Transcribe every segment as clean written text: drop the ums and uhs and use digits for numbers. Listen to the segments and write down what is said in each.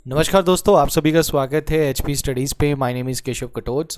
नमस्कार दोस्तों, आप सभी का स्वागत है एचपी स्टडीज़ पे। My name is Keshav Katoch.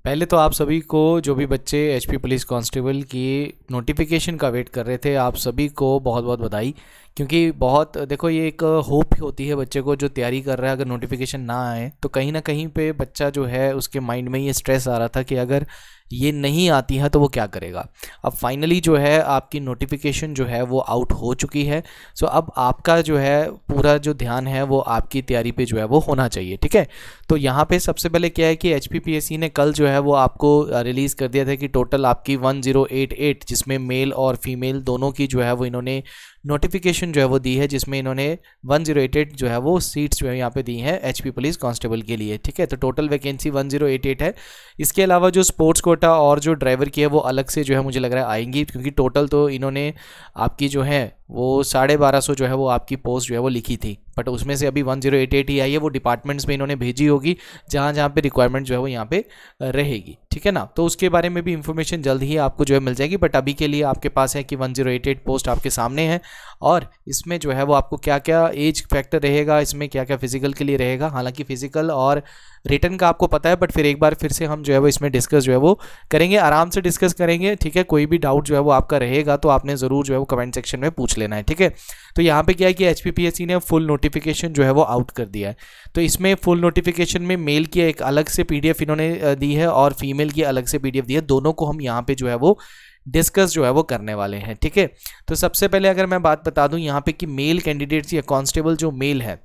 पहले तो आप सभी को, जो भी बच्चे एचपी पुलिस कांस्टेबल की नोटिफिकेशन का वेट कर रहे थे, आप सभी को बहुत बहुत बधाई। क्योंकि बहुत देखो, ये एक होप होती है बच्चे को जो तैयारी कर रहा है। अगर नोटिफिकेशन ना आए तो कहीं ना कहीं पे बच्चा जो है उसके माइंड में ये स्ट्रेस आ रहा था कि अगर ये नहीं आती है तो वो क्या करेगा। अब फाइनली जो है आपकी नोटिफिकेशन जो है वो आउट हो चुकी है। सो अब आपका जो है पूरा जो ध्यान है वो आपकी तैयारी पे जो है वो होना चाहिए, ठीक है। तो यहाँ पे सबसे पहले क्या है कि एचपीपीएससी ने कल जो है वो आपको रिलीज़ कर दिया था कि टोटल आपकी 1088, जिसमें मेल और फीमेल दोनों की जो है वो इन्होंने नोटिफिकेशन जो है वो दी है, जिसमें इन्होंने 1088 जो है वो सीट्स जो है यहाँ पे दी हैं एचपी पुलिस कांस्टेबल के लिए, ठीक है। तो टोटल वैकेंसी 1088 है। इसके अलावा जो स्पोर्ट्स कोटा और जो ड्राइवर की है वो अलग से जो है मुझे लग रहा है आएंगी, क्योंकि टोटल तो इन्होंने आपकी जो है वो 1250 जो है वो आपकी पोस्ट जो है वो लिखी थी, बट उसमें से अभी 1088 ही आई है। वो डिपार्टमेंट्स में इन्होंने भेजी होगी जहाँ जहाँ पे रिक्वायरमेंट जो है वो यहाँ पे रहेगी, ठीक है ना। तो उसके बारे में भी इंफॉर्मेशन जल्द ही आपको जो है मिल जाएगी, बट अभी के लिए आपके पास है कि 1088 पोस्ट आपके सामने है। और इसमें जो है वो आपको क्या क्या एज फैक्टर रहेगा, इसमें क्या क्या फिजिकल के लिए रहेगा। हालांकि फिजिकल और रिटर्न का आपको पता है, बट फिर एक बार फिर से हम जो है वो इसमें डिस्कस जो है वो करेंगे, आराम से डिस्कस करेंगे, ठीक है। कोई भी डाउट जो है वो आपका रहेगा तो आपने ज़रूर जो है वो कमेंट सेक्शन में पूछ लेना है, ठीक है। तो यहाँ पे क्या है कि एचपीपीएससी ने फुल नोटिफिकेशन जो है वो आउट कर दिया है। तो इसमें फुल नोटिफिकेशन में मेल की एक अलग से पीडीएफ इन्होंने दी है और फीमेल की अलग से पीडीएफ दी है। दोनों को हम यहाँ पे जो है वो डिस्कस जो है वो करने वाले हैं, ठीक है। तो सबसे पहले अगर मैं बात बता दूं यहाँ पे कि मेल कैंडिडेट्स या कांस्टेबल जो मेल है,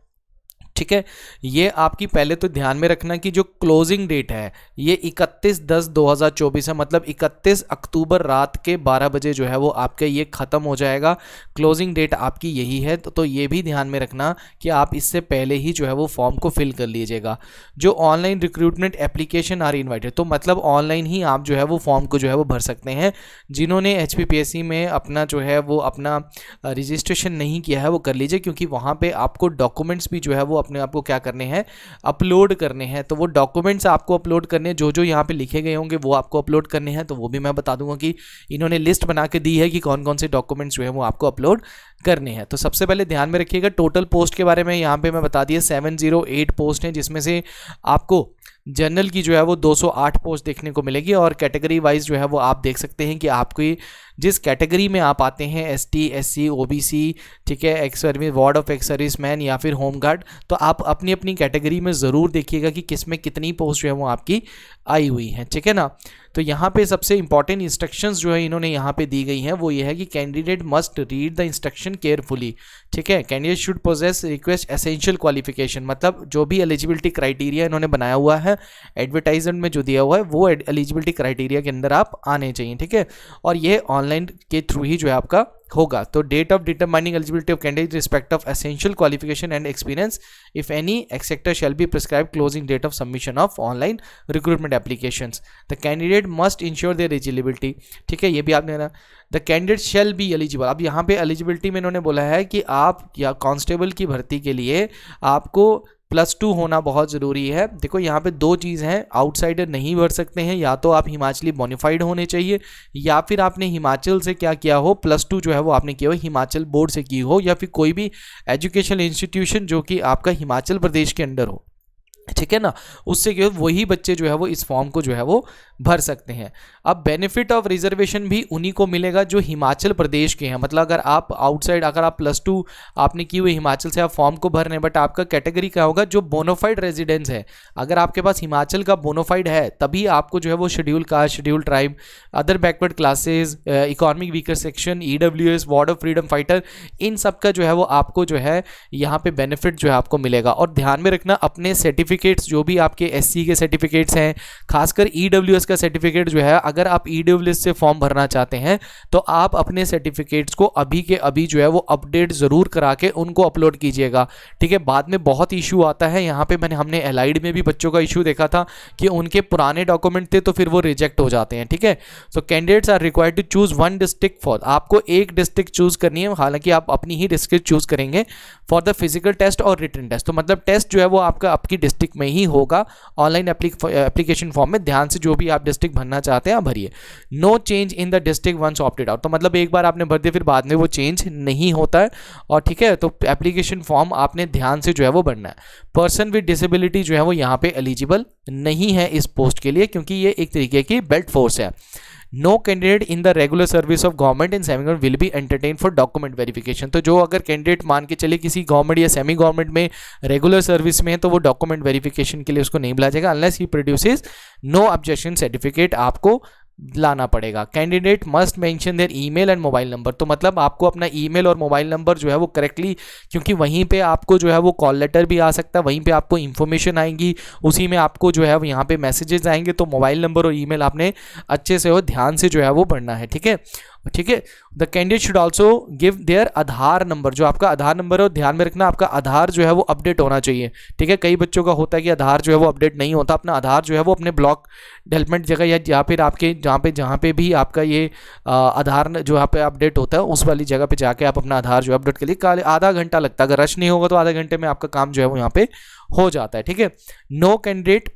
ठीक है, ये आपकी पहले तो ध्यान में रखना कि जो क्लोजिंग डेट है ये 31/10/2024 है। मतलब 31 अक्टूबर रात के 12 बजे जो है वो आपके ये ख़त्म हो जाएगा। क्लोजिंग डेट आपकी यही है। तो ये भी ध्यान में रखना कि आप इससे पहले ही जो है वो फॉर्म को फिल कर लीजिएगा। जो online recruitment application are invited, तो मतलब ऑनलाइन ही आप जो है वो फॉर्म को जो है वो भर सकते हैं। जिन्होंने एचपीपीएससी में अपना जो है वो अपना रजिस्ट्रेशन नहीं किया है वो कर लीजिए, क्योंकि वहाँ पर आपको डॉक्यूमेंट्स भी जो है वो अपने आपको क्या करने हैं, अपलोड करने हैं। तो वो डॉक्यूमेंट्स आपको अपलोड करने हैं, जो जो यहाँ पे लिखे गए होंगे वो आपको अपलोड करने हैं। तो वो भी मैं बता दूंगा कि इन्होंने लिस्ट बना के दी है कि कौन कौन से डॉक्यूमेंट्स जो है वो आपको अपलोड करने हैं। तो सबसे पहले ध्यान में रखिएगा, टोटल पोस्ट के बारे में यहाँ पे मैं बता दिया 708 पोस्ट हैं, जिसमें से आपको जनरल की जो है वो 208 पोस्ट देखने को मिलेगी। और कैटेगरी वाइज जो है वो आप देख सकते हैं कि आपकी जिस कैटेगरी में आप आते हैं, एसटी, एससी, ओबीसी, ठीक है, ex service, ward of ex service man या फिर होमगार्ड, तो आप अपनी अपनी कैटेगरी में ज़रूर देखिएगा कि किस में कितनी पोस्ट जो है वो आपकी आई हुई है, ठीक है ना। तो यहाँ पे सबसे इंपॉर्टेंट इंस्ट्रक्शंस जो है इन्होंने यहाँ पे दी गई हैं वो ये है कि candidate must read the instruction carefully, ठीक है। Candidate should possess request essential qualification, मतलब जो भी एलिजिबिलिटी क्राइटेरिया इन्होंने बनाया हुआ है एडवर्टाइजमेंट में जो दिया हुआ है वो एलिजिबिलिटी क्राइटेरिया के अंदर आप आने चाहिए, ठीक है। और ये ऑनलाइन के थ्रू ही जो है आपका होगा। तो date of determining eligibility of candidate respect of essential qualification and experience if any exactor shall be prescribe closing date of submission of online recruitment applications. The candidate must ensure their eligibility, ठीक है, ये भी आपने ना। The candidate shall be eligible, अब यहाँ पे eligibility में इन्होंने बोला है कि आप या कांस्टेबल की भर्ती के लिए आपको +2 होना बहुत ज़रूरी है। देखो यहाँ पे दो चीज़ हैं, आउटसाइडर नहीं भर सकते हैं, या तो आप हिमाचली बोनाफाइड होने चाहिए या फिर आपने हिमाचल से क्या किया हो, +2 जो है वो आपने किया हो हिमाचल बोर्ड से की हो, या फिर कोई भी एजुकेशनल इंस्टीट्यूशन जो कि आपका हिमाचल प्रदेश के अंडर हो, ठीक है ना, उससे क्या वही बच्चे जो है वो इस फॉर्म को जो है वो भर सकते हैं। अब बेनिफिट ऑफ रिजर्वेशन भी उन्हीं को मिलेगा जो हिमाचल प्रदेश के हैं। मतलब अगर आप आउटसाइड, अगर आप +2 आपने की हुई हिमाचल से, आप फॉर्म को भर रहे हैं, बट आपका कैटेगरी क्या होगा, जो बोनाफाइड रेजिडेंस है। अगर आपके पास हिमाचल का बोनाफाइड है तभी आपको जो है वो schedule caste, schedule tribe, other backward classes, economic weaker section, EWS, ward of freedom fighter, इन सब का जो है वो आपको जो है यहाँ पे बेनिफिट जो है आपको मिलेगा। और ध्यान में रखना अपने सर्टिफिकेट्स जो भी आपके SC के सर्टिफिकेट्स हैं, खासकर EWS का सर्टिफिकेट जो है, अगर आप EWS से फॉर्म भरना चाहते हैं तो आप अपने सर्टिफिकेट्स को अभी के अभी जो है वो अपडेट ज़रूर करा के उनको अपलोड कीजिएगा, ठीक है। बाद में बहुत इशू आता है, यहाँ पे हमने एलाइड में भी बच्चों का इशू देखा था कि उनके पुराने डॉक्यूमेंट थे तो फिर वो रिजेक्ट हो जाते हैं, ठीक है। तो candidates are required to choose one district for, आपको एक डिस्ट्रिक्ट चूज करनी है, हालांकि आप अपनी ही डिस्ट्रिक्ट चूज करेंगे फॉर द फिजिकल टेस्ट और रिटन टेस्ट। तो मतलब टेस्ट जो है वो आपका आपकी डिस्ट्रिक्ट में ही होगा ऑनलाइन एप्लीकेशन फॉर्म में। ध्यान से जो भी आप डिस्ट्रिक्ट भरना चाहते हैं आप भरिए। No change in the district once opted out. तो मतलब एक बार आपने भर दिया फिर बाद में वो चेंज नहीं होता है। और ठीक है, तो एप्लीकेशन फॉर्म आपने ध्यान से जो है वो भरना है। पर्सन विद डिसेबिलिटी जो है वो यहाँ पे एलिजिबल नहीं है इस पोस्ट के लिए, क्योंकि ये एक तरीके की बेल्ट फोर्स है। No candidate in the regular service of government in semi government will be entertain for document verification. तो जो अगर कैंडिडेट मान के चले किसी गवर्नमेंट या सेमी गवर्नमेंट में रेगुलर सर्विस में है तो वो डॉक्यूमेंट वेरिफिकेशन के लिए उसको नहीं बुलाया जाएगा unless he produces no objection certificate आपको लाना पड़ेगा। Candidate must mention their email and mobile number. तो मतलब आपको अपना ईमेल और मोबाइल नंबर जो है वो करेक्टली, क्योंकि वहीं पे आपको जो है वो कॉल लेटर भी आ सकता है, वहीं पे आपको इन्फॉर्मेशन आएंगी, उसी में आपको जो है वो यहाँ पे मैसेजेस आएंगे। तो मोबाइल नंबर और ईमेल आपने अच्छे से और ध्यान से जो है वो भरना है। ठीक है, ठीक है। The candidate should also give their Aadhaar number. जो आपका आधार नंबर है ध्यान में रखना, आपका आधार जो है वो अपडेट होना चाहिए। ठीक है, कई बच्चों का होता है कि आधार जो है वो अपडेट नहीं होता। अपना आधार जो है वो अपने ब्लॉक डेवलपमेंट जगह या फिर आपके जहाँ पे भी आपका ये आधार जो यहाँ पे अपडेट होता है उस वाली जगह पे जाके आप अपना आधार जो है अपडेट के लिए आधा घंटा लगता है। अगर रश नहीं होगा तो आधे घंटे में आपका काम जो है वो यहाँ पे हो जाता है। ठीक है। No candidate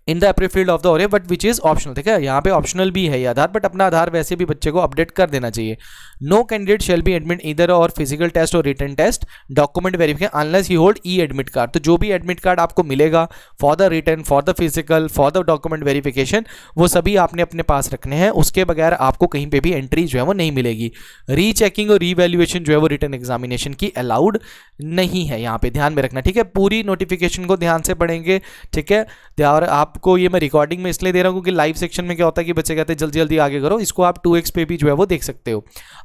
in the approved field of the ORA but which is optional. ठीक है, यहाँ पे ऑप्शनल भी है ये आधार, बट अपना आधार वैसे भी बच्चे को अपडेट कर देना चाहिए। No candidate shall be admit either और फिजिकल टेस्ट और written test document verification unless he hold e admit card. तो जो भी एडमिट कार्ड आपको मिलेगा for the written, for the physical, for the document verification, वो सभी आपने अपने पास रखने हैं। उसके बगैर आपको कहीं पे भी एंट्री जो है वो नहीं मिलेगी। रीचेकिंग और रीवैल्यूएशन जो है वो रिटन एग्जामिनेशन की अलाउड नहीं है, यहाँ पे ध्यान में रखना। ठीक है, पूरी नोटिफिकेशन को ध्यान से पढ़ेंगे। ठीक है, और आपको ये मैं रिकॉर्डिंग में इसलिए दे रहा हूँ क्योंकि लाइव सेक्शन में क्या होता है कि बच्चे कहते हैं जल्दी जल्दी आगे करो। इसको आप 2x पे भी जो है वो देख सकते हो।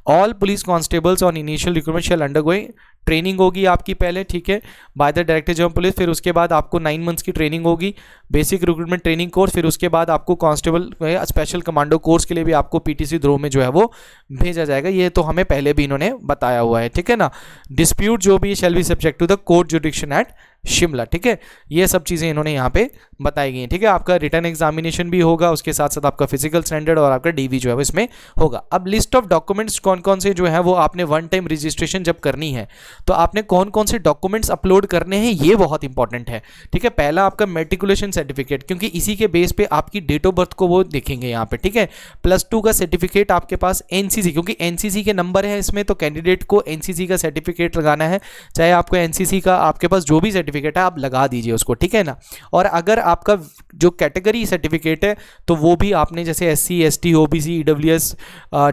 All police constables on initial recruitment shall undergoing. Training होगी आपकी पहले, ठीक है, by the director general police. फिर उसके बाद आपको 9 मंथ्स की ट्रेनिंग होगी, बेसिक रिक्रूटमेंट ट्रेनिंग कोर्स। फिर उसके बाद आपको कांस्टेबल स्पेशल कमांडो कोर्स के लिए भी आपको पीटीसी ध्रुव में जो है वो भेजा जाएगा। ये तो हमें पहले भी इन्होंने बताया हुआ है। ठीक है ना। डिस्प्यूट जो भी shall be subject to the court jurisdiction at Shimla. ठीक है, ये सब चीज़ें इन्होंने यहाँ पे बताई गई हैं। ठीक है, आपका रिटन एग्जामिनेशन भी होगा, उसके साथ साथ आपका फिजिकल स्टैंडर्ड और आपका डीवी जो है वो इसमें होगा। अब लिस्ट ऑफ डॉक्यूमेंट्स कौन कौन से जो है वो आपने वन टाइम रजिस्ट्रेशन जब करनी है तो आपने कौन कौन से डॉक्यूमेंट्स अपलोड करने हैं, ये बहुत इंपॉर्टेंट है। ठीक है, पहला आपका मेट्रिकुलेशन सर्टिफिकेट, क्योंकि इसी के बेस पे आपकी डेट ऑफ बर्थ को वो देखेंगे यहाँ पे। ठीक है, +2 का सर्टिफिकेट आपके पास, एनसीसी, क्योंकि एनसीसी के नंबर है इसमें, तो कैंडिडेट को एनसीसी का सर्टिफिकेट लगाना है। चाहे आपको एनसीसी का आपके पास जो भी सर्टिफिकेट है आप लगा दीजिए उसको। ठीक है ना। और अगर आपका जो कैटेगरी सर्टिफिकेट है तो वो भी आपने जैसे SC ST OBC EWS,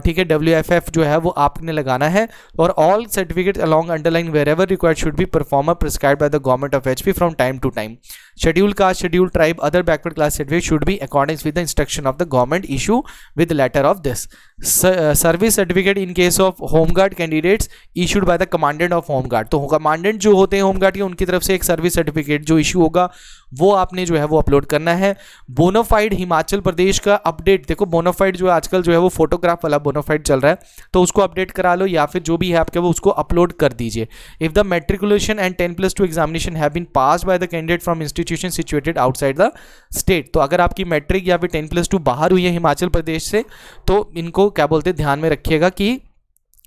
ठीक है, WFF जो है वो आपने लगाना है। और all certificate along underline wherever required should be proforma prescribed by the government of HP from time to time. Schedule caste, schedule tribe, other backward class certificate should be according with the instruction of the government issue with letter of this. Service certificate in case of home guard candidates issued by the commandant of home guard. तो commandant जो होते हैं home guard के, उनकी तरफ से एक service certificate जो इशू होगा वो आपने जो है वो अपलोड करना है। बोनाफाइड हिमाचल प्रदेश का अपडेट, देखो बोनाफाइड जो आजकल जो है वो फोटोग्राफ वाला बोनाफाइड चल रहा है, तो उसको अपडेट करा लो या फिर जो भी है आपके वो उसको अपलोड कर दीजिए। If the matriculation and 10+2 examination have been passed by the candidate from institution situated outside the state. तो अगर आपकी मैट्रिक या फिर 10+2 बाहर हुई है हिमाचल प्रदेश से तो इनको क्या बोलते हैं ध्यान में रखिएगा कि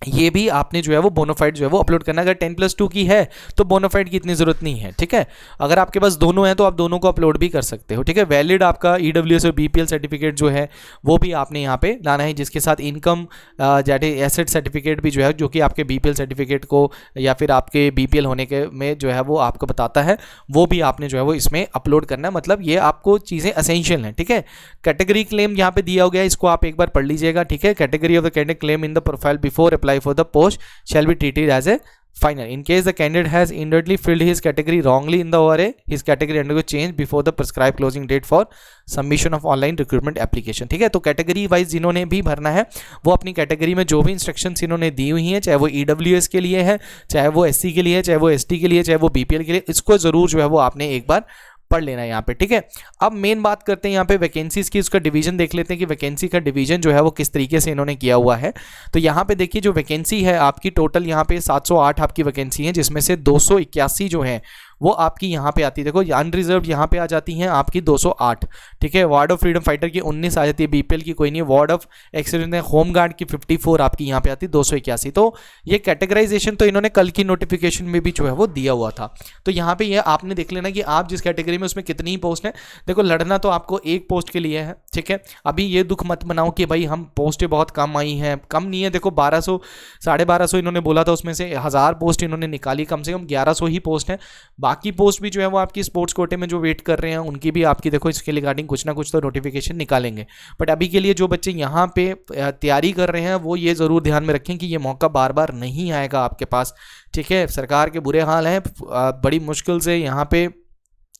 ये भी आपने जो है वो बोनाफाइड जो है वो अपलोड करना है। अगर 10+2 की है तो बोनाफाइड की इतनी ज़रूरत नहीं है। ठीक है, अगर आपके पास दोनों हैं तो आप दोनों को अपलोड भी कर सकते हो। ठीक है, वैलिड आपका EWS और BPL सर्टिफिकेट जो है वो भी आपने यहाँ पे लाना है, जिसके साथ इनकम जाटे एसेट सर्टिफिकेट भी जो है, जो कि आपके BPL सर्टिफिकेट को या फिर आपके BPL होने के में जो है वो आपको बताता है, वो भी आपने जो है वो इसमें अपलोड करना है। मतलब ये आपको चीज़ें असेंशियल हैं। ठीक है, कैटेगरी क्लेम यहाँ पे दिया हो गया, इसको आप एक बार पढ़ लीजिएगा। ठीक है, category of the candidate claim in the profile before apply for the post shall be treated as a final. In case the candidate has inadvertently filled his category wrongly in the ORA, his category undergo change before the prescribed closing date for submission of online recruitment application. ठीक है, तो category wise जिन्होंने भी भरना है वो अपनी category में जो भी इंस्ट्रक्शंस इन्होंने दी हुई हैं, चाहे वो EWS के लिए है, चाहे वो SC के लिए है, चाहे वो ST के लिए, चाहे वो BPL के लिए, इसको जरूर जो है वो आपने एक बार पढ़ लेना है यहाँ पे। ठीक है, अब मेन बात करते हैं यहाँ पे वैकेंसीज की, उसका डिवीजन देख लेते हैं कि वैकेंसी का डिवीजन जो है वो किस तरीके से इन्होंने किया हुआ है। तो यहाँ पे देखिए जो वैकेंसी है आपकी टोटल यहाँ पे 708 आपकी वैकेंसी है, जिसमें से 281 जो है वो आपकी यहाँ पे आती है। देखो अनरिजर्व यहाँ पे आ जाती हैं आपकी 208, ठीक है। वार्ड ऑफ फ्रीडम फाइटर की 19 आ जाती है, बीपीएल की कोई नहीं। वार्ड ऑफ एक्सीडेंट होमगार्ड की 54 आपकी यहाँ पे आती है, 281। तो ये कैटेगराइजेशन तो इन्होंने कल की नोटिफिकेशन में भी जो है वो दिया हुआ था। तो यहाँ पे ये आपने देख लेना कि आप जिस कैटेगरी में उसमें कितनी पोस्ट है। देखो लड़ना तो आपको एक पोस्ट के लिए है, ठीक है। अभी ये दुख मत मनाओ कि भाई हम पोस्टें बहुत कम आई हैं, कम नहीं है। देखो 1200 1250 इन्होंने बोला था, उसमें से 1000 पोस्ट इन्होंने निकाली, कम से कम 1100 ही पोस्ट है। बाकी पोस्ट भी जो है वो आपकी स्पोर्ट्स कोटे में जो वेट कर रहे हैं उनकी भी आपकी देखो इसके रिगार्डिंग कुछ ना कुछ तो नोटिफिकेशन निकालेंगे। बट अभी के लिए जो बच्चे यहाँ पे तैयारी कर रहे हैं वो ये ज़रूर ध्यान में रखें कि ये मौका बार बार नहीं आएगा आपके पास, ठीक है। सरकार के बुरे हाल हैं, बड़ी मुश्किल से यहाँ पे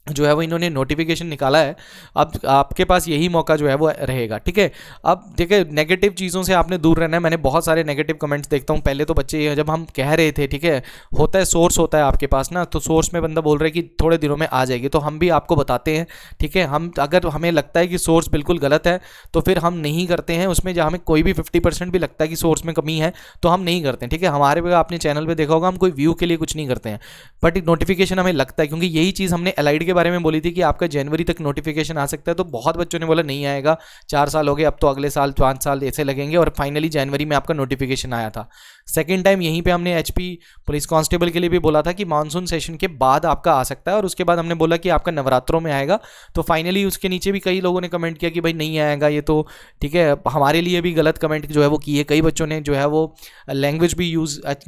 जो है वो इन्होंने नोटिफिकेशन निकाला है। अब आपके पास यही मौका जो है वो रहेगा, ठीक है। अब देखिए नेगेटिव चीज़ों से आपने दूर रहना है। मैंने बहुत सारे नेगेटिव कमेंट्स देखता हूँ। पहले तो बच्चे जब हम कह रहे थे, ठीक है, होता है सोर्स होता है आपके पास ना, तो सोर्स में बंदा बोल रहा है कि थोड़े दिनों में आ जाएगी, तो हम भी आपको बताते हैं, ठीक है। हम अगर हमें लगता है कि सोर्स बिल्कुल गलत है तो फिर हम नहीं करते हैं उसमें। जहाँ हमें कोई भी 50% भी लगता है कि सोर्स में कमी है तो हम नहीं करते हैं, ठीक है। हमारे पे आपने चैनल पर देखा होगा, हम कोई व्यू के लिए कुछ नहीं करते हैं, बट नोटिफिकेशन हमें लगता है, क्योंकि यही चीज़ हमने एलाइड के बारे में बोली थी कि आपका जनवरी तक नोटिफिकेशन आ सकता है। तो बहुत बच्चों ने बोला नहीं आएगा, 4 साल हो गए, अब तो अगले साल 5 साल ऐसे लगेंगे, और फाइनली जनवरी में आपका नोटिफिकेशन आया था। सेकेंड टाइम यहीं पे हमने एचपी पुलिस कांस्टेबल के लिए भी बोला था कि मानसून सेशन के बाद आपका आ सकता है, और उसके बाद हमने बोला कि आपका नवरात्रों में आएगा। तो फाइनली उसके नीचे भी कई लोगों ने कमेंट किया कि भाई नहीं आएगा ये तो, ठीक है। हमारे लिए भी गलत कमेंट जो है वो किए कई बच्चों ने, जो है वो लैंग्वेज भी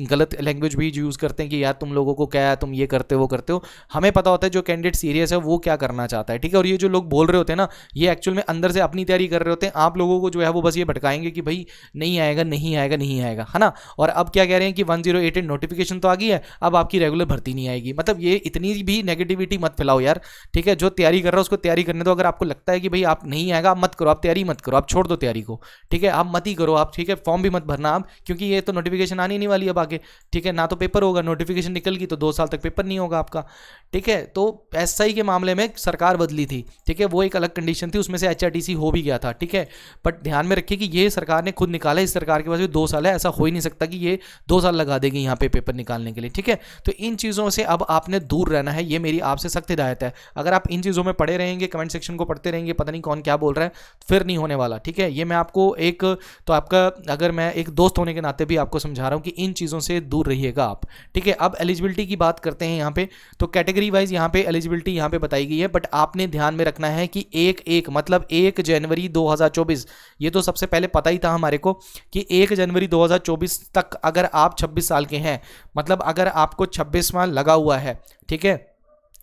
गलत लैंग्वेज भी यूज़ करते हैं कि यार तुम लोगों को क्या है, तुम ये करते हो वो करते हो। हमें पता होता है जो कैंडिडेट सीरियस है वो क्या करना चाहता है, ठीक है। और ये जो लोग बोल रहे होते हैं ना, ये एक्चुअल में अंदर से अपनी तैयारी कर रहे होते हैं। आप लोगों को जो है वो बस ये भटकाएंगे कि भाई नहीं आएगा नहीं आएगा नहीं आएगा, है ना। और अब क्या कह रहे हैं कि 1088 नोटिफिकेशन तो आ गई है, अब आपकी रेगुलर भर्ती नहीं आएगी। मतलब ये इतनी भी नेगेटिविटी मत फैलाओ यार, ठीक है। जो तैयारी कर रहा है उसको तैयारी करने दो। अगर आपको लगता है कि भाई आप नहीं आएगा, आप मत करो, आप तैयारी मत करो, आप छोड़ दो तैयारी को, ठीक है। आप मत ही करो आप, ठीक है। फॉर्म भी मत भरना आप, क्योंकि ये तो नोटिफिकेशन आनी नहीं वाली अब आगे, ठीक है। ना तो पेपर होगा, नोटिफिकेशन निकल गई तो 2 साल तक पेपर नहीं होगा आपका, ठीक है। तो एसआई के मामले में सरकार बदली थी, ठीक है, वो एक अलग कंडीशन थी, उसमें से एचआरटीसी हो भी गया था, ठीक है। बट ध्यान में रखिए कि ये सरकार ने खुद निकाला है, इस सरकार के पास भी 2 साल है, ऐसा हो ही नहीं सकता कि ये 2 साल लगा देगी यहाँ पे पेपर निकालने के लिए, ठीक है। तो इन चीज़ों से अब आपने दूर रहना है, ये मेरी आपसे सख्त हिदायत है। अगर आप इन चीज़ों में पढ़े रहेंगे, कमेंट सेक्शन को पढ़ते रहेंगे, पता नहीं कौन क्या बोल रहा है, फिर नहीं होने वाला, ठीक है। ये मैं आपको एक तो आपका अगर मैं एक दोस्त होने के नाते भी आपको समझा रहा हूँ कि इन चीज़ों से दूर रहिएगा आप, ठीक है। अब एलिजिबिलिटी की बात करते हैं यहाँ पे, तो कैटेगरी वाइज यहाँ पे एलिजिबिलिटी यहाँ पे बताई गई है, बट आपने ध्यान में रखना है कि एक मतलब 1 जनवरी 2024, ये तो सबसे पहले पता ही था हमारे को कि 1 जनवरी 2024 तक अगर आप 26 साल के हैं, मतलब अगर आपको 26वां लगा हुआ है, ठीक है,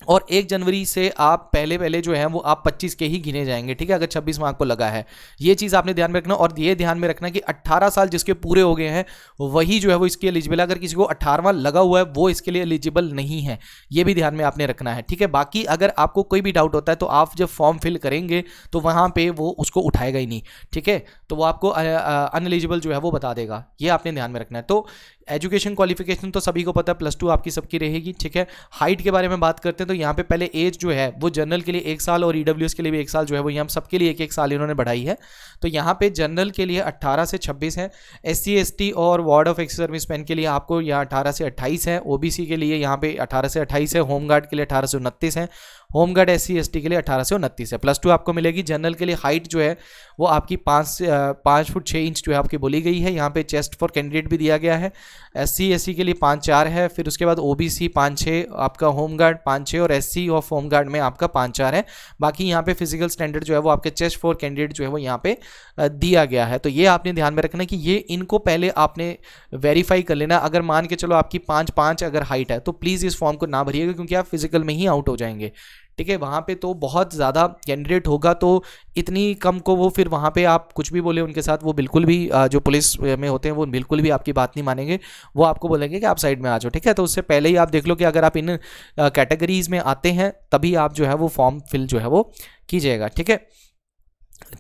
और 1 जनवरी से आप पहले जो है वो आप 25 के ही गिने जाएंगे, ठीक है, अगर 26 मार्क को लगा है। ये चीज़ आपने ध्यान में रखना, और ये ध्यान में रखना कि 18 साल जिसके पूरे हो गए हैं वही जो है वो इसके एलिजिबल है। अगर किसी को 18वां लगा हुआ है वो इसके लिए एलिजिबल नहीं है, ये भी ध्यान में आपने रखना है, ठीक है। बाकी अगर आपको कोई भी डाउट होता है तो आप जब फॉर्म फिल करेंगे तो वहाँ पर वो उसको उठाएगा ही नहीं, ठीक है, तो वो आपको अनएलिजिबल जो है वो बता देगा, ये आपने ध्यान में रखना है। तो एजुकेशन क्वालिफिकेशन तो सभी को पता है, +2 आपकी सबकी रहेगी, ठीक है। हाइट के बारे में बात करते हैं तो यहाँ पे पहले एज जो है वो जनरल के लिए 1 साल और ईडब्ल्यूएस के लिए भी 1 साल जो है वो यहाँ सबके लिए 1-1 साल इन्होंने बढ़ाई है। तो यहाँ पे जनरल के लिए 18 से 26 है, SC ST और ward of ex service man के लिए आपको यहाँ 18 से 28 है, OBC के लिए यहाँ पे 18 से 28 है, होमगार्ड के लिए 18 से 29 है, होमगार्ड SC ST के लिए 18 से 29 है। +2 आपको मिलेगी। जनरल के लिए हाइट जो है वो आपकी 5 फुट 6 इंच जो है आपकी बोली गई है। यहाँ पे चेस्ट फॉर कैंडिडेट भी दिया गया है। SC SC के लिए 5'4" है, फिर उसके बाद OBC 5'6", आपका होमगार्ड 5'6", और SC ऑफ होमगार्ड में आपका 5'4" है। बाकी यहाँ पे फिजिकल स्टैंडर्ड जो है वो आपके चेस्ट फॉर कैंडिडेट जो है वो यहाँ पे दिया गया है। तो ये आपने ध्यान में रखना कि ये इनको पहले आपने वेरीफाई कर लेना। अगर मान के चलो आपकी 5'5" अगर हाइट है तो प्लीज़ इस फॉर्म को ना भरिएगा, क्योंकि आप फिजिकल में ही आउट हो जाएंगे, ठीक है। वहाँ पे तो बहुत ज़्यादा कैंडिडेट होगा, तो इतनी कम को वो फिर वहाँ पे आप कुछ भी बोले उनके साथ, वो बिल्कुल भी जो पुलिस में होते हैं वो बिल्कुल भी आपकी बात नहीं मानेंगे, वो आपको बोलेंगे कि आप साइड में आ जाओ, ठीक है। तो उससे पहले ही आप देख लो कि अगर आप इन कैटेगरीज में आते हैं तभी आप जो है वो फॉर्म फिल जो है वो कीजिएगा, ठीक है।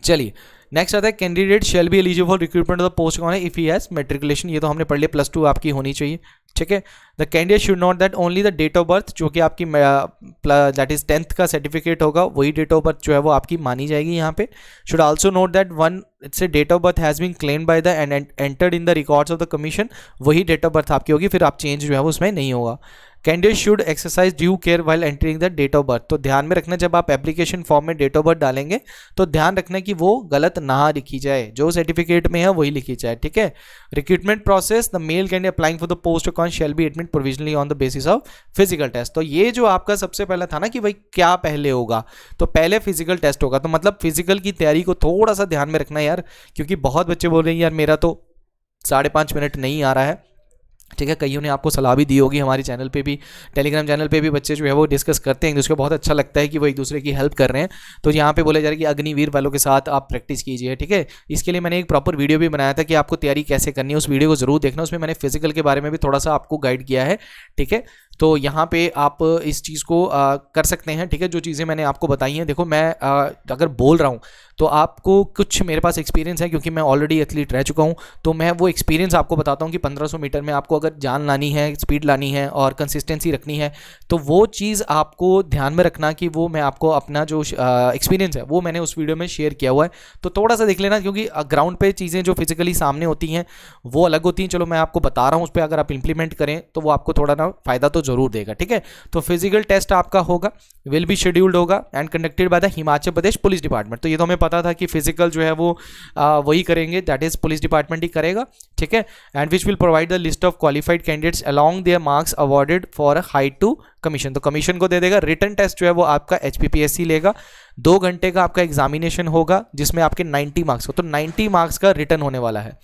चलिए नेक्स्ट आता है candidate shall be eligible for recruitment of the post कौन है इफ ही हैज मैट्रिकुलेशन, ये तो हमने पढ़ लिया, +2 आपकी होनी चाहिए, ठीक है। The candidate should not that only the date of birth, जो कि आपकी दैट इज 10th का सर्टिफिकेट होगा, वही डेट ऑफ बर्थ जो है वो आपकी मानी जाएगी यहाँ पे। शुड आल्सो नोट दैट 1 से date of birth has been claimed by the and entered in the records of the commission, वही डेट ऑफ बर्थ आपकी होगी, फिर आप चेंज जो है वो उसमें नहीं होगा। Candidate should exercise due care while entering the date of birth, तो ध्यान में रखना जब आप एप्लीकेशन फॉर्म में डेट ऑफ बर्थ डालेंगे तो ध्यान रखना कि वो गलत ना लिखी जाए, जो सर्टिफिकेट में है वही लिखी जाए, ठीक है। Recruitment process, the male candidate applying for the post account shall be admit provisionally on the basis of physical test. तो ये जो आपका सबसे पहला था ना कि भाई क्या पहले होगा, तो पहले फिजिकल टेस्ट होगा, तो मतलब फिजिकल की तैयारी को थोड़ा सा ध्यान में रखना यार, क्योंकि बहुत बच्चे बोल रहे हैं यार मेरा तो 5.5 मिनट नहीं आ रहा है, ठीक है। कईयों ने आपको सलाह भी दी होगी, हमारे चैनल पे भी, टेलीग्राम चैनल पे भी बच्चे जो है वो डिस्कस करते हैं, जिसको बहुत अच्छा लगता है कि वो एक दूसरे की हेल्प कर रहे हैं। तो यहाँ पे बोला जा रहा है कि अग्निवीर वालों के साथ आप प्रैक्टिस कीजिए, ठीक है। इसके लिए मैंने एक प्रॉपर वीडियो भी बनाया था कि आपको तैयारी कैसे करनी है, उस वीडियो को जरूर देखना, उसमें मैंने फिजिकल के बारे में भी थोड़ा सा आपको गाइड किया है, ठीक है। तो यहाँ पे आप इस चीज़ को कर सकते हैं, ठीक है। जो चीज़ें मैंने आपको बताई हैं, देखो मैं अगर बोल रहा हूँ तो आपको कुछ मेरे पास एक्सपीरियंस है, क्योंकि मैं ऑलरेडी एथलीट रह चुका हूँ, तो मैं वो एक्सपीरियंस आपको बताता हूँ कि 1500 मीटर में आपको अगर जान लानी है, स्पीड लानी है और कंसिस्टेंसी रखनी है, तो वो चीज़ आपको ध्यान में रखना कि वो मैं आपको अपना जो एक्सपीरियंस है वो मैंने उस वीडियो में शेयर किया हुआ है, तो थोड़ा सा देख लेना, क्योंकि ग्राउंड पे चीज़ें जो फिजिकली सामने होती हैं वो अलग होती हैं। चलो मैं आपको बता रहा हूँ, उस पर अगर आप इंप्लीमेंट करें तो वो आपको थोड़ा ना फ़ायदा तो जरूर देगा, ठीक है। तो फिजिकल टेस्ट आपका होगा, विल बी शेड्यूल्ड होगा and conducted by the Himachal Pradesh police department. तो ये तो हमें पता था कि फिजिकल जो है वो वही करेंगे, दैट इज पुलिस डिपार्टमेंट ही करेगा, ठीक है। And which will provide the list of qualified candidates along their marks awarded for height to commission, तो कमीशन को दे देगा। रिटन टेस्ट जो है वो आपका HPPSC लेगा, 2 घंटे का आपका एग्जामिनेशन होगा जिसमें आपके 90 मार्क्स हो, तो 90 मार्क्स का रिटर्न होने वाला है,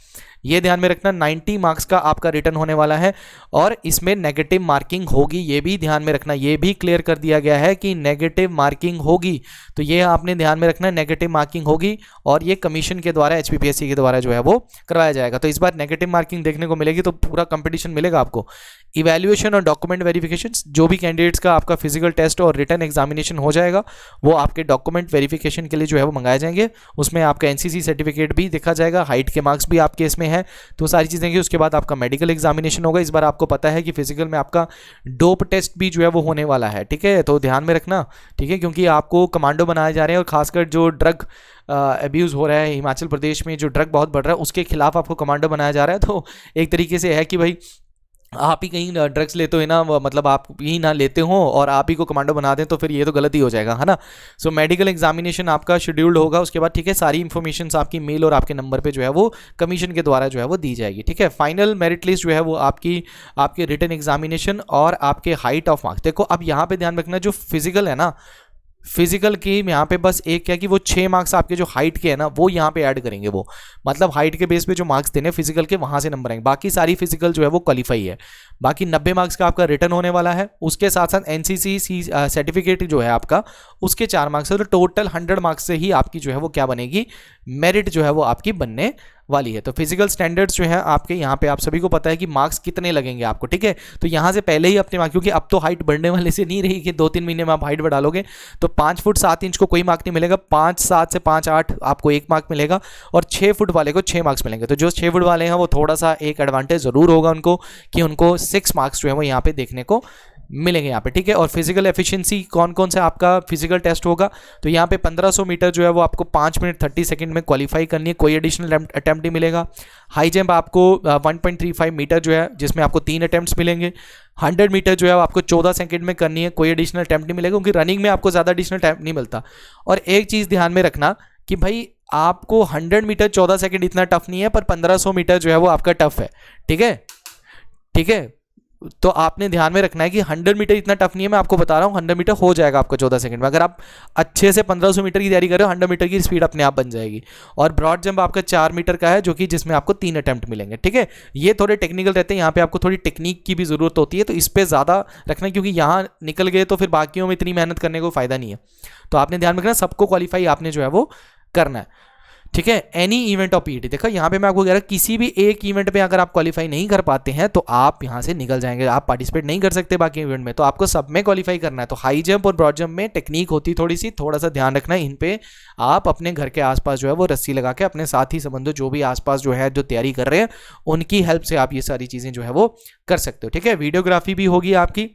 ये ध्यान में रखना, 90 मार्क्स का आपका रिटर्न होने वाला है, और इसमें नेगेटिव मार्किंग होगी, ये भी ध्यान में रखना, ये भी क्लियर कर दिया गया है कि नेगेटिव मार्किंग होगी, तो ये आपने ध्यान में रखना, नेगेटिव मार्किंग होगी, और ये कमीशन के द्वारा HPPSC के द्वारा जो है वो करवाया जाएगा। तो इस बार नेगेटिव मार्किंग देखने को मिलेगी, तो पूरा कंपटीशन मिलेगा आपको। इवैल्यूएशन और डॉक्यूमेंट वेरिफिकेशन, जो भी कैंडिडेट्स का आपका फिजिकल टेस्ट और रिटर्न एग्जामिनेशन हो जाएगा वो आपके डॉक्यूमेंट वेरिफिकेशन के लिए जो है वो मंगाए जाएंगे, उसमें आपका NCC सर्टिफिकेट भी देखा जाएगा, हाइट के मार्क्स भी आपके इसमें है, तो सारी चीज़ें की। उसके बाद आपका मेडिकल एग्जामिनेशन होगा, इस बार आपको पता है कि फिजिकल में आपका डोप टेस्ट भी जो है वो होने वाला है, ठीक है, तो ध्यान में रखना, ठीक है, क्योंकि आपको कमांडो बनाए जा रहे हैं, और खासकर जो ड्रग अब्यूज़ हो रहा है हिमाचल प्रदेश में, जो ड्रग बहुत बढ़ रहा है उसके खिलाफ आपको कमांडो बनाया जा रहा है। तो एक तरीके से है कि भाई आप ही कहीं ड्रग्स लेते हो ना, मतलब आप ही ना लेते हो और आप ही को कमांडो बना दें, तो फिर ये तो गलती हो जाएगा, है ना। सो मेडिकल एग्जामिनेशन आपका शेड्यूल्ड होगा, उसके बाद ठीक है सारी इन्फॉर्मेशन आपकी मेल और आपके नंबर पे जो है वो कमीशन के द्वारा जो है वो दी जाएगी, ठीक है। फाइनल मेरिट लिस्ट जो है वो आपके रिटन एग्जामिनेशन और आपके हाइट ऑफ मार्क्स। देखो अब यहाँ पे ध्यान रखना, जो फिजिकल है ना, फिजिकल की यहाँ पे बस एक क्या कि वो 6 मार्क्स आपके जो हाइट के है ना वो यहाँ पे ऐड करेंगे, वो मतलब हाइट के बेस पे जो मार्क्स देने फिजिकल के वहाँ से नंबर आएंगे, बाकी सारी फिजिकल जो है वो क्वालिफाई है। बाकी 90 मार्क्स का आपका रिटर्न होने वाला है, उसके साथ साथ NCC सर्टिफिकेट जो है आपका उसके 4 मार्क्स है, तो टोटल 100 मार्क्स से ही आपकी जो है वो क्या बनेगी, मेरिट जो है वो आपकी बनने वाली है। तो फिजिकल स्टैंडर्ड्स जो है आपके यहाँ पे आप सभी को पता है कि मार्क्स कितने लगेंगे आपको, ठीक है। तो यहाँ से पहले ही अपने मार्क्स, क्योंकि अब तो हाइट बढ़ने वाले से नहीं रही कि 2-3 महीने में आप हाइट बढ़ा लोगे, तो 5 फुट 7 इंच को कोई मार्क नहीं मिलेगा, 5'7" से 5'8" आपको 1 मार्क मिलेगा, और 6 फुट वाले को 6 मार्क्स मिलेंगे। तो जो 6 फुट वाले हैं वो थोड़ा सा एक एडवांटेज जरूर होगा उनको कि उनको 6 मार्क्स जो है वो यहाँ पे देखने को मिलेंगे यहाँ पे, ठीक है। और फिजिकल एफिशिएंसी कौन कौन से आपका फिजिकल टेस्ट होगा, तो यहाँ पे 1500 मीटर जो है वो आपको 5 मिनट 30 सेकंड में क्वालिफाई करनी है, कोई एडिशनल अटैम्प्ट नहीं मिलेगा। हाई जंप आपको 1.35 मीटर जो है जिसमें आपको 3 अटैम्प्ट्स मिलेंगे। 100 मीटर जो है आपको 14 सेकंड में करनी है, कोई एडिशनल अटैम्प्ट नहीं मिलेगा, क्योंकि रनिंग में आपको ज़्यादा एडिशनल अटैम्प्ट नहीं मिलता। और एक चीज़ ध्यान में रखना कि भाई आपको 100 मीटर 14 सेकंड इतना टफ नहीं है, पर 1500 मीटर जो है वो आपका टफ है, ठीक है, ठीक है। तो आपने ध्यान में रखना है कि 100 मीटर इतना टफ नहीं है, मैं आपको बता रहा हूँ 100 मीटर हो जाएगा आपका 14 सेकंड में, अगर आप अच्छे से 1500 मीटर की तैयारी कर रहे हो 100 मीटर की स्पीड अपने आप बन जाएगी। और ब्रॉड जंप आपका 4 मीटर का है, जो कि जिसमें आपको 3 अटैम्प्ट मिलेंगे, ठीक है। ये थोड़े टेक्निकल रहते हैं, यहाँ पे आपको थोड़ी टेक्निक की भी ज़रूरत होती है, तो इस पर ज़्यादा रखना, क्योंकि यहाँ निकल गए तो फिर बाकियों में इतनी मेहनत करने को फ़ायदा नहीं है। तो आपने ध्यान रखना, सबको क्वालिफाई आपने जो है वो करना है, ठीक है। एनी इवेंट ऑफ पीईटी, देखो यहाँ पे मैं आपको कह रहा हूँ किसी भी एक इवेंट में अगर आप क्वालिफाई नहीं कर पाते हैं तो आप यहाँ से निकल जाएंगे, आप पार्टिसिपेट नहीं कर सकते बाकी इवेंट में, तो आपको सब में क्वालिफाई करना है। तो हाई जंप और ब्रॉड जंप में टेक्निक होती थोड़ा सा ध्यान रखना है, इन पे आप अपने घर के आसपास जो है वो रस्सी लगा के अपने साथी संबंधों जो भी आसपास जो है जो तैयारी कर रहे हैं उनकी हेल्प से आप ये सारी चीज़ें जो है वो कर सकते हो, ठीक है। वीडियोग्राफी भी होगी आपकी,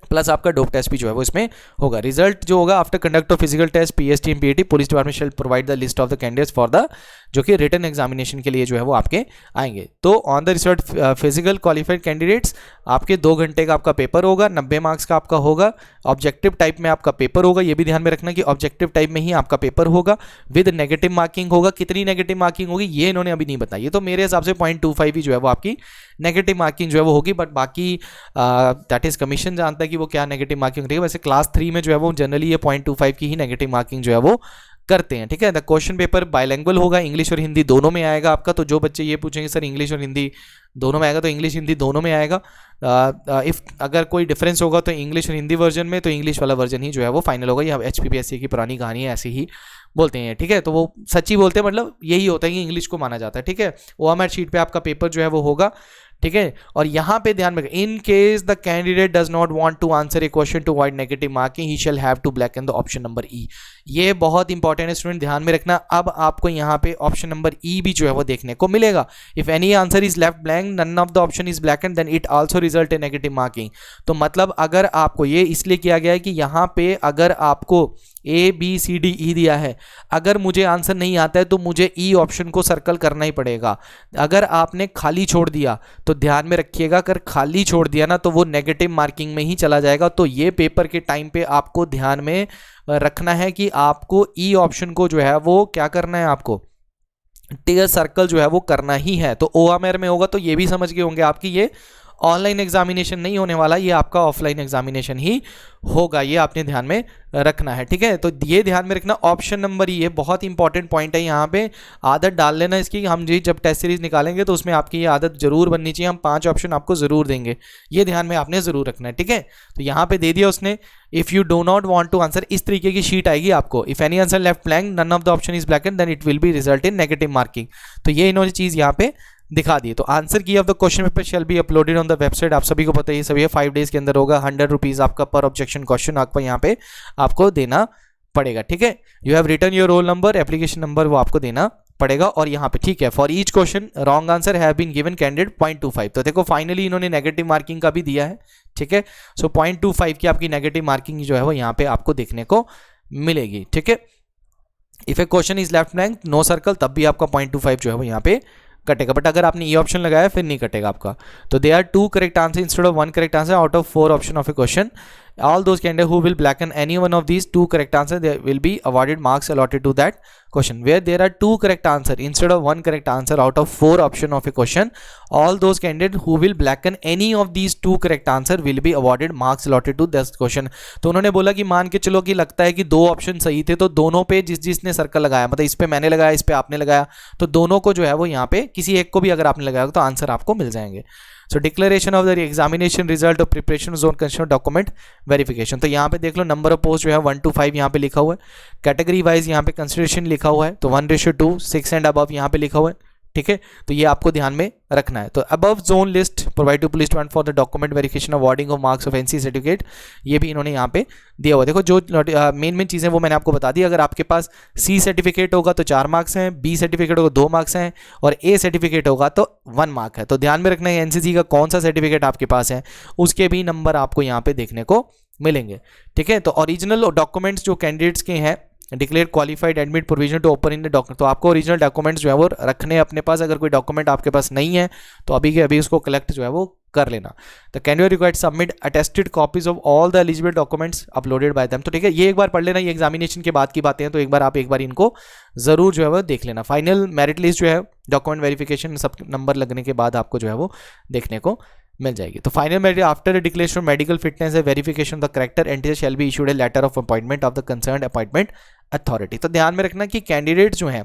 प्लस आपका डोप टेस्ट भी जो है वो इसमें होगा। रिजल्ट जो होगा after conduct of physical test PST and PAT police department shall provide the list of the candidates for the, जो कि रिटन एग्जामिनेशन के लिए जो है वो आपके आएंगे। तो on the result physical qualified candidates आपके 2 घंटे का आपका पेपर होगा, 90 मार्क्स का आपका होगा, ऑब्जेक्टिव टाइप में आपका पेपर होगा। ये भी ध्यान में रखना कि ऑब्जेक्टिव टाइप में ही आपका पेपर होगा, विद नेगेटिव मार्किंग होगा। कितनी नेगेटिव मार्किंग होगी ये इन्होंने अभी नहीं बताई, ये तो मेरे हिसाब से 0.25 ही जो है वो आपकी नेगेटिव मार्किंग जो है वो होगी, बट बाकी दैट इज कमीशन जानता है कि वो क्या नेगेटिव मार्किंग रहेगी। वैसे क्लास 3 में जो है वो जनरली ये 0.25 की ही नेगेटिव मार्किंग जो है वो करते हैं, ठीक है। द क्वेश्चन पेपर बाइलैंग्वेज होगा, इंग्लिश और हिंदी दोनों में आएगा आपका। तो जो बच्चे ये पूछेंगे सर इंग्लिश और हिंदी दोनों में आएगा, तो इंग्लिश हिंदी दोनों में आएगा। इफ अगर कोई डिफरेंस होगा तो इंग्लिश और हिंदी वर्जन में, तो इंग्लिश वाला वर्जन ही जो है वो फाइनल होगा। ये HPPSC की पुरानी कहानी है, ऐसी ही बोलते हैं, ठीक है। तो वो सच्ची बोलते हैं, मतलब यही होता है कि इंग्लिश को माना जाता है, ठीक है। OMR शीट पे आपका पेपर जो है वो होगा, ठीक है। और यहाँ पे ध्यान में, in case the candidate does not want to answer a question to avoid negative marking he shall have to blacken the option number E. ये बहुत इंपॉर्टेंट है स्टूडेंट, ध्यान में रखना। अब आपको यहाँ पे ऑप्शन नंबर ई भी जो है वो देखने को मिलेगा। If any answer is left blank none of the option is blacken then it also result in negative marking. तो मतलब अगर आपको, ये इसलिए किया गया है कि यहाँ पे अगर आपको ABCDE दिया है, अगर मुझे आंसर नहीं आता है तो मुझे ई ऑप्शन को सर्कल करना ही पड़ेगा। अगर आपने खाली छोड़ दिया तो ध्यान में रखिएगा, अगर खाली छोड़ दिया ना तो वो नेगेटिव मार्किंग में ही चला जाएगा। तो ये पेपर के टाइम पे आपको ध्यान में रखना है कि आपको ई ऑप्शन को जो है वो क्या करना है, आपको टियर सर्कल जो है वो करना ही है। तो OMR में होगा, तो ये भी समझ गए होंगे आपकी ये ऑनलाइन एग्जामिनेशन नहीं होने वाला, ये आपका ऑफलाइन एग्जामिनेशन ही होगा। ये आपने ध्यान में रखना है, ठीक है। तो ये ध्यान में रखना, ऑप्शन नंबर ये बहुत इंपॉर्टेंट पॉइंट है। यहाँ पे आदत डाल लेना इसकी, हम जी जब टेस्ट सीरीज निकालेंगे तो उसमें आपकी ये आदत जरूर बननी चाहिए। हम 5 ऑप्शन आपको जरूर देंगे, ये ध्यान में आपने जरूर रखना है, ठीक है। तो यहाँ पे दे दिया उसने, if you do not want to answer, इस तरीके की शीट आएगी आपको। If any answer left blank none of the option is black then it will be result in negative marking. तो ये इन्होंने चीज यहाँ पे दिखा दी। तो आंसर की of the question paper shall be uploaded on the website. आप सभी को पता है ये सभी 5 डेज के अंदर होगा। 100 रुपीज आपका पर ऑब्जेक्शन क्वेश्चन आपको यहाँ पे आपको देना पड़ेगा, ठीक है। You have written your roll number, application number वो आपको देना पड़ेगा। और यहाँ पे ठीक है, for each question wrong answer have been given candidate 0.25। तो देखो फाइनली इन्होंने नेगेटिव मार्किंग का भी दिया है, ठीक है। सो 0.25 की आपकी नेगेटिव मार्किंग जो है वो यहाँ पे आपको देखने को मिलेगी, ठीक है। If a question is left blank no circle, तब भी आपका 0.25 जो है वो यहाँ पे कटेगा। बट अगर आपने ये ऑप्शन लगाया फिर नहीं कटेगा आपका। तो they are 2 correct answer instead of 1 correct answer out of 4 option of a question. All those candidates who will blacken any one of these 2 correct answers, they will be awarded marks allotted to that question. Where there are 2 correct answer instead of 1 correct answer out of 4 option of a question, all those candidates who will blacken any of these 2 correct answer will be awarded marks allotted to this question. तो उन्होंने बोला कि मान के चलो कि लगता है कि 2 ऑप्शन सही थे, तो दोनों पे जिसने सर्कल लगाया, मतलब इस पे मैंने लगाया, इस पे आपने लगाया, तो दोनों को जो है वो यहाँ पे किसी एक को भी अगर आपने लगाया तो आंसर आपको मिल जाएंगे। So declaration of the examination result of preparation zone consider document verification. तो यहाँ पे देख लो नंबर ऑफ पोस्ट जो है 1 to 5 यहाँ पे लिखा हुआ है। कैटेगरी वाइज यहाँ पे कंसिडरेशन लिखा हुआ है, तो 1:2 6 एंड अबव यहाँ पे लिखा हुआ है, ठीक है। तो ये आपको ध्यान में रखना है। तो above zone list provide to police department for the document verification awarding of marks of NC certificate, ये भी इन्होंने यहाँ पे दिया हुआ है। देखो जो मेन चीज़ें वो मैंने आपको बता दी। अगर आपके पास C सर्टिफिकेट होगा तो 4 मार्क्स हैं, B सर्टिफिकेट होगा 2 मार्क्स हैं, और A सर्टिफिकेट होगा तो 1 मार्क है। तो ध्यान में रखना है NCC का कौन सा सर्टिफिकेट आपके पास है उसके भी नंबर आपको यहाँ पे देखने को मिलेंगे, ठीक है। तो ओरिजिनल डॉक्यूमेंट्स जो कैंडिडेट्स के हैं, declare qualified admit provision to open in the document, तो आपको ओरिजिनल डॉक्यूमेंट्स जो है वो रखने अपने पास। अगर कोई डॉक्यूमेंट आपके पास नहीं है तो अभी के अभी उसको कलेक्ट जो है वो कर लेना। The candidate required submit attested copies of all the eligible documents uploaded bye them. तो ठीक है, ये एक बार पढ़ लेना, ये एग्जामिनेशन के बाद की बातें हैं, तो एक बार इनको जरूर जो है वो देख लेना। फाइनल मेरिट लिस्ट जो है डॉक्यूमेंट वेरिफिकेशन सब नंबर लगने के बाद आपको जो है वो देखने को मिल जाएगी। तो final merit after declaration medical fitness है verification the character entity shall be issued a letter of appointment of the concerned appointment authority. तो ध्यान में रखना कि कैंडिडेट जो हैं,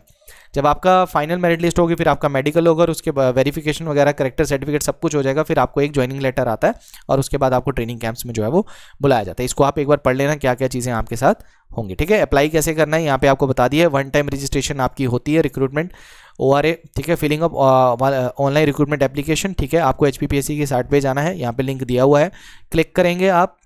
जब आपका फाइनल मेरिट लिस्ट होगी, फिर आपका मेडिकल होगा और उसके बाद वेरिफिकेशन वगैरह करेक्टर सर्टिफिकेट सब कुछ हो जाएगा, फिर आपको एक ज्वाइनिंग लेटर आता है और उसके बाद आपको ट्रेनिंग कैंप्स में जो है वो बुलाया जाता है। इसको आप एक बार पढ़ लेना क्या क्या चीज़ें आपके साथ होंगी, ठीक है। अप्लाई कैसे करना है यहाँ पे आपको बता दिया है। 1 टाइम रजिस्ट्रेशन आपकी होती है, रिक्रूटमेंट ORA, ठीक है, filling up online recruitment application, ठीक है। आपको HPPSC की साइट पे जाना है, यहाँ पे लिंक दिया हुआ है, क्लिक करेंगे आप,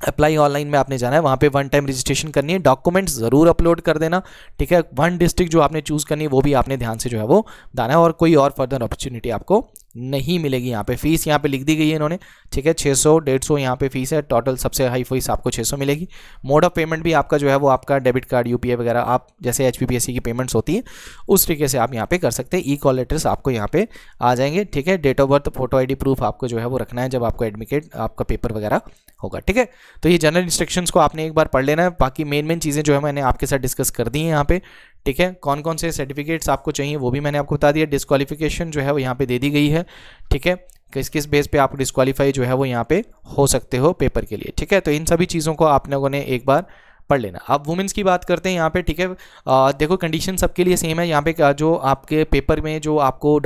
अप्लाई ऑनलाइन में आपने जाना है, वहाँ पे वन टाइम रजिस्ट्रेशन करनी है, डॉक्यूमेंट्स ज़रूर अपलोड कर देना, ठीक है। वन डिस्ट्रिक्ट जो आपने चूज़ करनी है वो भी आपने ध्यान से जो है वो दाना है, और कोई और फर्दर अपॉर्चुनिटी आपको नहीं मिलेगी। यहाँ पे फीस यहाँ पे लिख दी गई है इन्होंने, ठीक है, 600 150 यहाँ पे फीस है, टोटल सबसे हाई फीस आपको 600 मिलेगी। मोड ऑफ पेमेंट भी आपका जो है वो आपका डेबिट कार्ड, यूपीआई वगैरह, आप जैसे HPPSC की पेमेंट्स होती है उस तरीके से आप यहाँ पे कर सकते हैं। ई कॉल लेटर्स आपको यहाँ पे आ जाएंगे, ठीक है। Date of birth, photo ID proof आपको जो है वो रखना है जब आपको एडमिट आपका पेपर वगैरह होगा, ठीक है। तो ये जनरल इंस्ट्रक्शंस को आपने एक बार पढ़ लेना है। बाकी मेन चीज़ें जो है मैंने आपके साथ डिस्कस कर दी हैं यहाँ पे, ठीक है। कौन कौन से सर्टिफिकेट्स आपको चाहिए वो भी मैंने आपको बता दिया। डिस्क्वालिफिकेशन जो है वो यहाँ पे दे दी गई है, ठीक है, किस किस बेस पे आप डिस्क्वालीफाई जो है वो यहाँ पे हो सकते हो पेपर के लिए, ठीक है। तो इन सभी चीज़ों को आप लोगों ने एक बार पढ़ लेना। अब वुमेन्स की बात करते हैं यहाँ पे, ठीक है। देखो कंडीशन सबके लिए सेम है यहाँ पे, जो आपके पेपर में जो आपको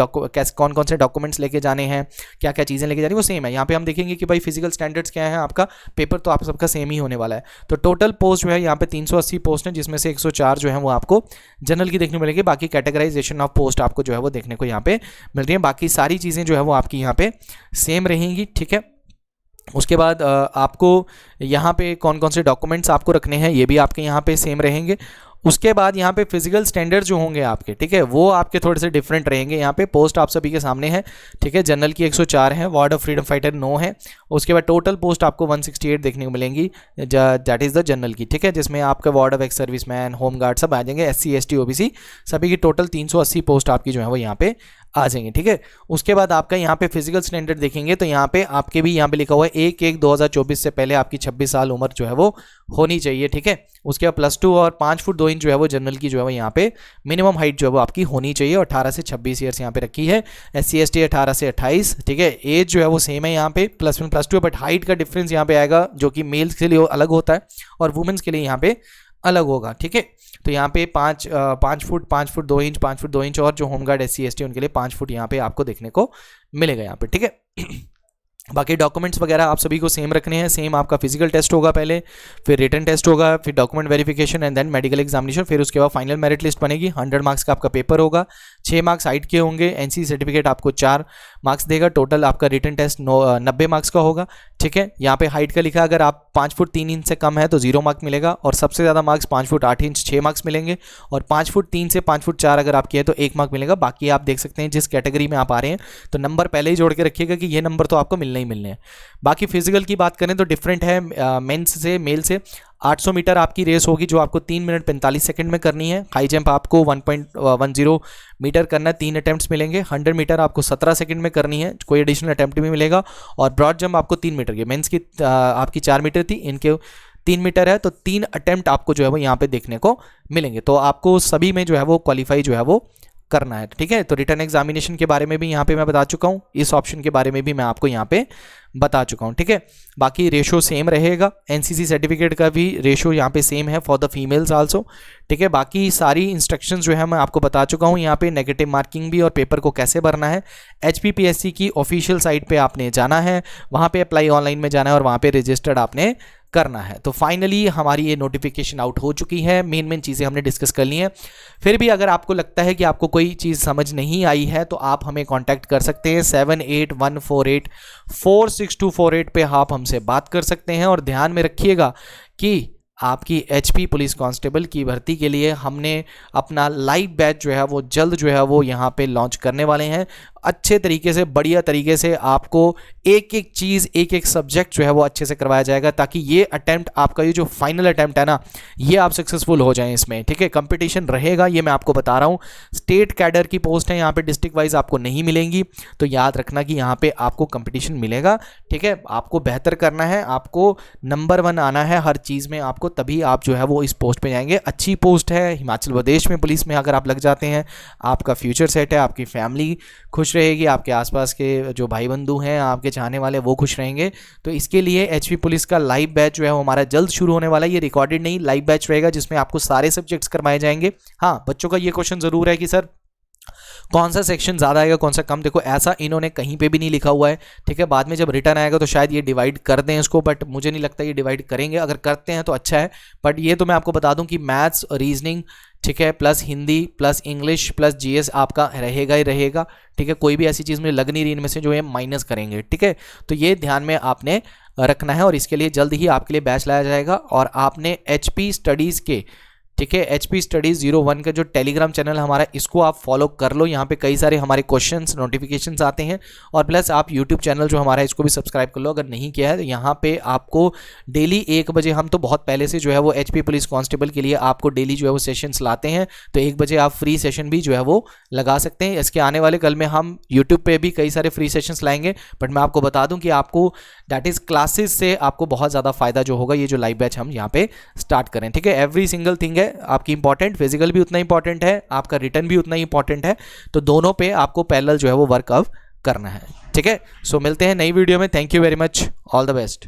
कौन कौन से डॉक्यूमेंट्स लेके जाने हैं, क्या क्या चीज़ें लेके जानी है वो सेम है। यहाँ पे हम देखेंगे कि भाई फिजिकल स्टैंडर्ड्स क्या है, आपका पेपर तो आप सबका सेम ही होने वाला है। तो टोटल पोस्ट जो है यहाँ पे 380 पोस्ट है, जिसमें से 104 जो है वो आपको जनरल की देखने को मिलेगी। बाकी कैटेगराइजेशन ऑफ पोस्ट आपको जो है वो देखने को यहाँ पे मिल रही है। बाकी सारी चीज़ें जो है वो आपकी यहाँ पे सेम रहेंगी, ठीक है। उसके बाद आपको यहाँ पे कौन कौन से डॉक्यूमेंट्स आपको रखने हैं ये भी आपके यहाँ पे सेम रहेंगे। उसके बाद यहाँ पे फिजिकल स्टैंडर्ड्स जो होंगे आपके, ठीक है, वो आपके थोड़े से डिफरेंट रहेंगे। यहाँ पे पोस्ट आप सभी के सामने है, ठीक है। जनरल की 104 है, वार्ड ऑफ फ्रीडम फाइटर 9 है। उसके बाद टोटल पोस्ट आपको 168 देखने को मिलेंगी, दैट इज़ द जनरल की, ठीक है, जिसमें आपका ward of ex serviceman, home guard सब आ जाएंगे। SC ST OBC सभी की टोटल 380 पोस्ट आपकी जो है वो यहाँ पे आ जाएंगे, ठीक है। उसके बाद आपका यहाँ पे फिजिकल स्टैंडर्ड देखेंगे तो यहाँ पे आपके भी यहाँ पे लिखा हुआ है 1/1/2024 से पहले आपकी 26 साल उम्र जो है वो होनी चाहिए, ठीक है। उसके बाद +2 और 5 फुट 2 इंच जो है वो जनरल की जो है वो यहाँ पे मिनिमम हाइट जो है वो आपकी होनी चाहिए, और 18 से 26 ईयर्स यहाँ पे रखी है। SC ST 18 से 28, ठीक है। एज जो है वो सेम है यहाँ पे, +1 +2, बट हाइट का डिफरेंस यहाँ पे आएगा जो कि मेल्स के लिए अलग होता है और वुमेन्स के लिए यहाँ पे अलग होगा, ठीक है। तो यहाँ पे 5 foot 5 foot 2 inch 5 foot 2 inch, और जो होमगार्ड SC ST उनके लिए 5 फुट यहाँ पे आपको देखने को मिलेगा यहाँ पे, ठीक है। बाकी डॉक्यूमेंट्स वगैरह आप सभी को सेम रखने हैं। सेम आपका फिजिकल टेस्ट होगा पहले, फिर रिटन टेस्ट होगा, फिर document verification and then medical examination, फिर उसके बाद फाइनल मेरिट लिस्ट बनेगी। 100 मार्क्स का आपका पेपर होगा, 6 मार्क्स हाइट के होंगे, NC सर्टिफिकेट आपको 4 मार्क्स देगा। टोटल आपका रिटन टेस्ट 90 मार्क्स का होगा, ठीक है। यहाँ पे हाइट का लिखा है, अगर आप 5 फुट 3 इंच से कम है तो 0 मार्क मिलेगा, और सबसे ज़्यादा मार्क्स 5 फुट 8 इंच 6 मार्क्स मिलेंगे, और 5 फुट 3 से 5 फुट 4 अगर आप किए तो 1 मार्क मिलेगा। बाकी आप देख सकते हैं जिस कैटेगरी में आप आ रहे हैं तो नंबर पहले ही जोड़ के रखिएगा कि ये नंबर तो आपको मिलने ही मिलने हैं। बाकी फिजिकल की बात करें तो डिफरेंट है मेंस से मेल से। 800 मीटर आपकी रेस होगी जो आपको 3 मिनट 45 सेकंड में करनी है। हाई जंप आपको 1.10 मीटर करना है, 3 अटैम्प्ट्स मिलेंगे। 100 मीटर आपको 17 सेकंड में करनी है, कोई एडिशनल अटैम्प्ट भी मिलेगा। और ब्रॉड जंप आपको 3 मीटर की, मेंस की आपकी 4 मीटर थी, इनके 3 मीटर है, तो 3 अटैम्प्ट आपको जो है वो यहाँ पे देखने को मिलेंगे। तो आपको सभी में जो है वो क्वालिफाई जो है वो करना है, ठीक है। तो रिटर्न एग्जामिनेशन के बारे में भी यहाँ पे मैं बता चुका हूँ, इस ऑप्शन के बारे में भी मैं आपको यहाँ पे बता चुका हूँ, ठीक है। बाकी रेशो सेम रहेगा, NCC सर्टिफिकेट का भी रेशो यहाँ पे सेम है फॉर द फीमेल्स आल्सो, ठीक है। बाकी सारी इंस्ट्रक्शंस जो है मैं आपको बता चुका हूँ यहाँ पे। नेगेटिव मार्किंग भी और पेपर को कैसे भरना है, HPPSC की ऑफिशियल साइट पे आपने जाना है, वहाँ पे अप्लाई ऑनलाइन में जाना है और वहाँ पे रजिस्टर्ड आपने करना है। तो फाइनली हमारी ये नोटिफिकेशन आउट हो चुकी है, मेन चीज़ें हमने डिस्कस कर ली हैं। फिर भी अगर आपको लगता है कि आपको कोई चीज़ समझ नहीं आई है तो आप हमें कांटेक्ट कर सकते हैं, 7814846248 पे आप हमसे बात कर सकते हैं। और ध्यान में रखिएगा कि आपकी HP पुलिस कांस्टेबल की भर्ती के लिए हमने अपना लाइव बैच जो है वो जल्द जो है वो यहाँ पे लॉन्च करने वाले हैं। अच्छे तरीके से, बढ़िया तरीके से आपको एक एक चीज़, एक एक सब्जेक्ट जो है वो अच्छे से करवाया जाएगा, ताकि ये अटैम्प्ट आपका, ये जो फाइनल अटैम्प्ट है ना, ये आप सक्सेसफुल हो जाएं इसमें, ठीक है। कंपटीशन रहेगा, ये मैं आपको बता रहा हूँ। स्टेट कैडर की पोस्ट है यहाँ पे, डिस्ट्रिक्ट वाइज आपको नहीं मिलेंगी, तो याद रखना कि यहाँ पे आपको कंपटीशन मिलेगा, ठीक है। आपको बेहतर करना है, आपको नंबर 1 आना है हर चीज़ में आपको, तभी आप जो है वो इस पोस्ट पे जाएंगे। अच्छी पोस्ट है, हिमाचल प्रदेश में पुलिस में अगर आप लग जाते हैं, आपका फ्यूचर सेट है, आपकी फैमिली खुश रहेगी, आपके आसपास के जो भाई बंधु हैं, आपके चाहने वाले, वो खुश रहेंगे। तो इसके लिए HP पुलिस का लाइव बैच जो है वो हमारा जल्द शुरू होने वाला है। ये रिकॉर्डेड नहीं, लाइव बैच रहेगा जिसमें आपको सारे सब्जेक्ट्स करवाए जाएंगे। हाँ, बच्चों का ये क्वेश्चन ज़रूर है कि सर कौन सा सेक्शन ज़्यादा आएगा, कौन सा कम। देखो ऐसा इन्होंने कहीं पे भी नहीं लिखा हुआ है, ठीक है। बाद में जब रिटर्न आएगा तो शायद ये डिवाइड कर दें इसको, बट मुझे नहीं लगता ये डिवाइड करेंगे। अगर करते हैं तो अच्छा है, बट ये तो मैं आपको बता दूं कि मैथ्स, रीजनिंग, ठीक है, plus Hindi, plus English, plus GS आपका रहेगा ही रहेगा, ठीक है। कोई भी ऐसी चीज़ मुझे लग नहीं रही इनमें से जो ये माइनस करेंगे, ठीक है। तो ये ध्यान में आपने रखना है, और इसके लिए जल्द ही आपके लिए बैच लाया जाएगा। और आपने HP स्टडीज़ के, ठीक है, HP स्टडीज़ 01 का जो टेलीग्राम चैनल हमारा, इसको आप फॉलो कर लो। यहाँ पे कई सारे हमारे क्वेश्चंस नोटिफिकेशंस आते हैं, और प्लस आप यूट्यूब चैनल जो हमारा है इसको भी सब्सक्राइब कर लो अगर नहीं किया है। तो यहाँ पे आपको डेली 1 बजे, हम तो बहुत पहले से जो है वो HP पुलिस कांस्टेबल के लिए आपको डेली जो है वो सेशंस लाते हैं, तो 1 बजे आप फ्री सेशन भी जो है वो लगा सकते हैं। इसके आने वाले कल में हम यूट्यूब पे भी कई सारे फ्री सेशंस लाएंगे, बट मैं आपको बता दूं कि आपको दैट इज क्लासेस से आपको बहुत ज़्यादा फायदा जो होगा, ये जो लाइव बैच हम यहाँ पे स्टार्ट करें, ठीक है। एवरी सिंगल थिंग है आपकी इंपॉर्टेंट, फिजिकल भी उतना इंपॉर्टेंट है, आपका रिटर्न भी उतना ही इंपॉर्टेंट है, तो दोनों पे आपको पैरेलल जो है वो वर्क करना है, ठीक है। सो मिलते हैं नई वीडियो में। Thank you very much, all the best.